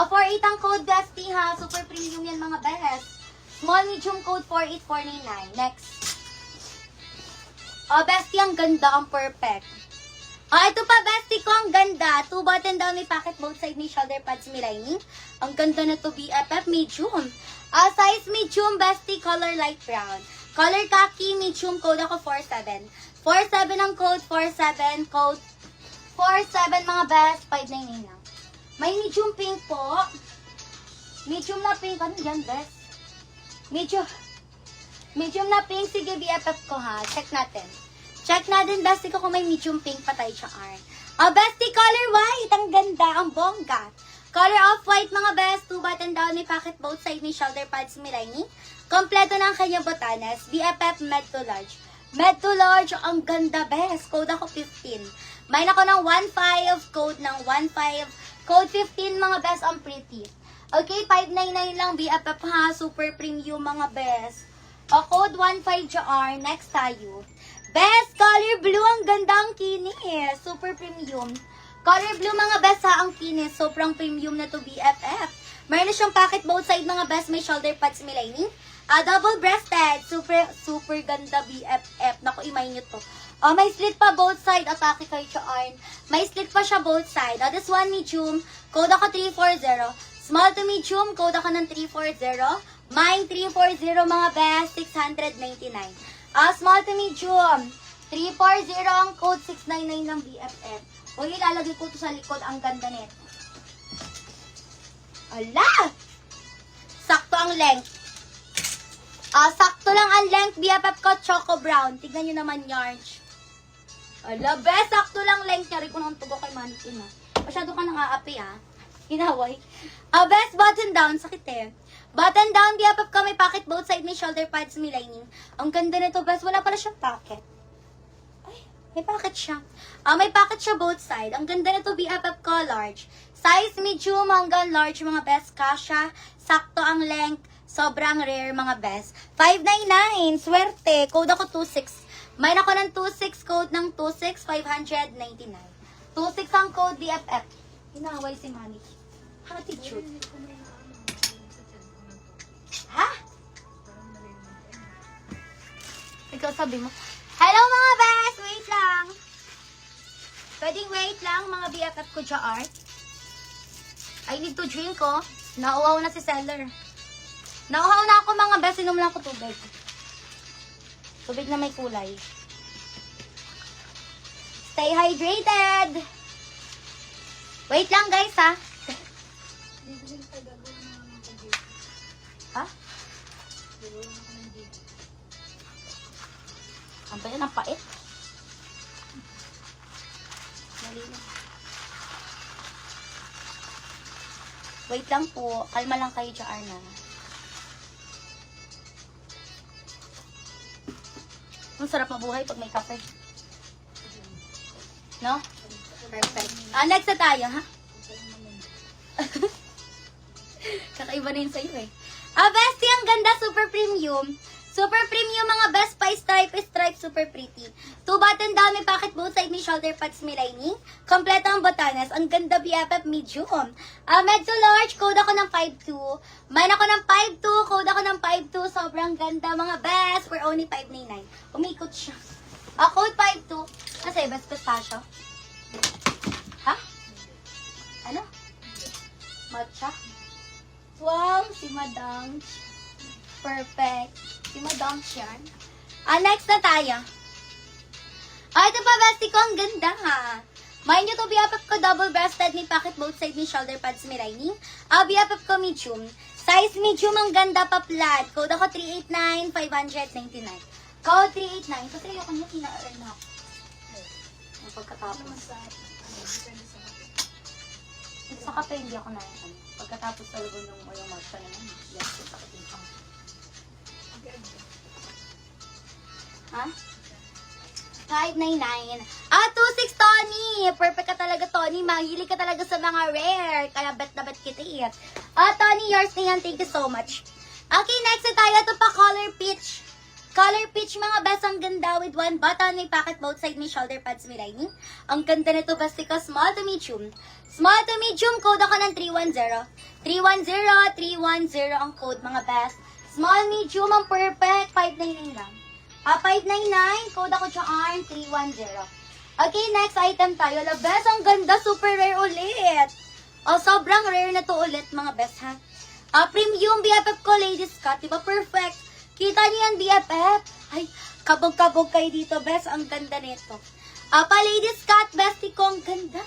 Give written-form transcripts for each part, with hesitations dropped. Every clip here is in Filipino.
48 ang code, bestie ha. Super premium yan mga best. Small, medium code 48499. Next. Bestie, ang ganda, ang perfect. Ito pa, bestie ko, ang ganda. 2 button down, may pocket both side, may shoulder pads, may lining. Ang ganda na to, BFF, medium. Size medium, bestie, color light brown. Color khaki, medium, code ako 47. 47 ang code, 47, code 47 mga best, 599 lang. May medium pink po. Medium na pink, ano yan, best? Medium na pink, sige BFF ko ha, check natin. Check natin, bestie ko kung may medium pink patay siya, Arn. Bestie, color white. Ang ganda, ang bongga. Color off-white, mga best. 2 button down, may pocket both side, may shoulder pads, may lining. Kompleto ng kanyang botanas. BFF, med to large. Med to large, ang ganda, best. Code ako 15. Main ako ng 1.5, code ng 1.5. Code 15, mga best, ang pretty. Okay, 599 lang, BFF ha. Super premium, mga best. Code 1.5 JR. Next tayo. Best color blue, ang ganda ang kinis. Super premium. Color blue mga best ha, ang kinis. Sobrang premium na to BFF. Mayroon na siyang pocket both side mga best. May shoulder pads, may lining. Double breasted. Super ganda BFF. Naku, imay nyo to. May slit pa both side. Atake kayo siya, Arn. May slit pa siya both side. This one medium. Code ako 340. Small to medium. Code ako ng 340. Mine 340 mga best. 699. Small to medium. 340 ang code, 699 ng BFF. O, ilalagay ko to sa likod. Ang ganda nito. Ala! Sakto ang length. Sakto lang ang length, BFF ko, Choco Brown. Tignan nyo naman, Yarge. Ala, best. Sakto lang length niya. Rin ko nang tugo kay Manikin, ha. Masyado ka nang aapi, ha. Hinaway. Best button down. Sakit eh. Button down, BFF ko, may pocket both side, may shoulder pads, may lining. Ang ganda nito, best. Wala pala siyang pocket. Ay, may pocket siya. May pocket siya both side. Ang ganda nito, BFF ko, large. Size medium hanggang large, mga best. Kasha, sakto ang length. Sobrang rare, mga best. 599, swerte. Code ako 26. Main ako ng 26, code ng 26, 599. 26 ang code, BFF. Hinaway si Manny. Attitude. Ha? Ikaw sabi mo. Hello mga best! Wait lang. Pwedeng wait lang mga BFF ko dyan. I need to drink ko. Nauhaw na si seller. Nauhaw na ako mga best. Inom lang ko tubig. Tubig na may kulay. Stay hydrated! Wait lang guys ha. Ha? Ang ba yan? Ang pait? Malino. Wait lang po. Kalma lang kayo dyan, Arna. Ang sarap mabuhay pag may kape. No? Perfect. Next na tayo, ha? Kakaiba na yun sa'yo eh. Bestie, ang ganda. Super premium. Super premium, mga best pa stripe, super pretty. 2 button down, may pocket both side, may shoulder pads, may lining. Kompleto ang botanas. Ang ganda, BFF medium. Medyo large, code ako ng 5'2". Main ako ng 5'2", code ako ng 5'2". Sobrang ganda, mga best. For only 599. Umikot siya. Code 5'2". Kasi, best pistachio. Ha? Ano? Matcha? Wow, si Madam. Perfect. Si Madam yan. Next na tayo. Ito pa, bestie ko. Ang ganda, ha. Mind nyo to, BFF ko, double-breasted. May pocket both side, may shoulder pads, may lining. BFF ko, medium. Size medium, ang ganda pa flat. Code ako 389, 599. Code 389. Kasi ayoko niya, kinaaral na ako. Ang pagkatapos. Sa kape, hindi ako nahin. Pagkatapos talaga yung matcha naman. Yes, sa kape yung pang. Ha? 599. 26 Tony. Perfect ka talaga, Tony. Mahilig ka talaga sa mga rare. Kaya bet na bet kita eh. Tony, yours na yan. Thank you so much. Okay, next na tayo. Ito pa, color peach. Color peach mga best, ang ganda with one button, may pocket both side, may shoulder pads, may lining. Ang ganda nito best ko, small to medium. Small to medium, code ako ng 310. 310 ang code mga best. Small, medium, ang perfect, 599 lang. 599, code ako dyan, 310. Okay, next item tayo. La best, ang ganda, super rare ulit. Sobrang rare na to ulit mga best ha. Premium BFF ko, ladies cut, diba perfect? Kita niyo yan, BFF? Ay, kabog-kabog kayo dito, best. Ang ganda nito. Pa-ladies cut, bestie ko, ang ganda.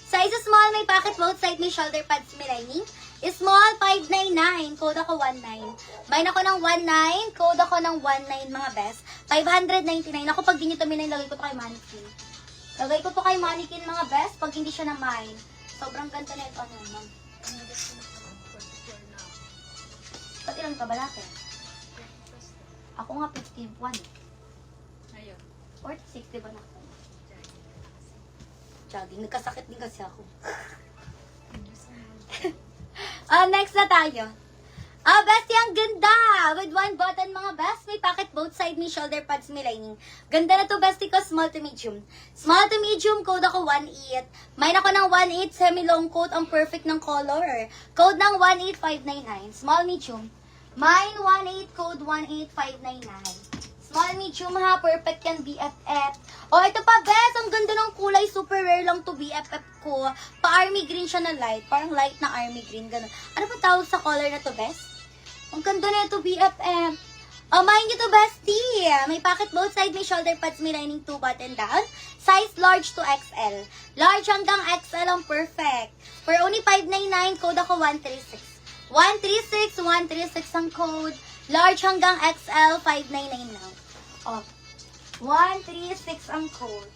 Size small, may pocket both side, may shoulder pads, may lining. Small, 599. Code ako 19. Bayin ako ng 19. Code ako ng 19, mga best. 599. Ako, pag di nyo taminay, lagay ko to kay mannequin. Lagay ko to kay mannequin, mga best, pag hindi siya na mine. Sobrang ganda nito. Ano naman? Ba't ilang ka ba natin? Ako nga 51. Ayun. 46, diba na ako? Jogging. Nagkasakit din kasi ako. Next na tayo. Bestie, ang ganda! With one button, mga best. May pocket both side, may shoulder pads, may lining. Ganda na to, bestie ko. Small to medium. Small to medium, code ako 18. Mine ako ng 18, semi-long coat. Ang perfect ng color. Code ng 18599. Small, medium. Mine, 18, code 18599. Small, medium ha, perfect yan, BFF. Ito pa, best, ang ganda ng kulay, super rare lang to BFF ko. Pa-army green siya na light, parang light na army green, ganun. Ano pa tawag sa color na to, best? Ang ganda na ito, BFF. Mine nyo to, bestie. May pocket both side, may shoulder pads, may lining 2 button down. Size large to XL. Large hanggang XL ang perfect. For only 599, code ako 136. 136 ang code. Large hanggang XL, 599 lang. 136 ang code.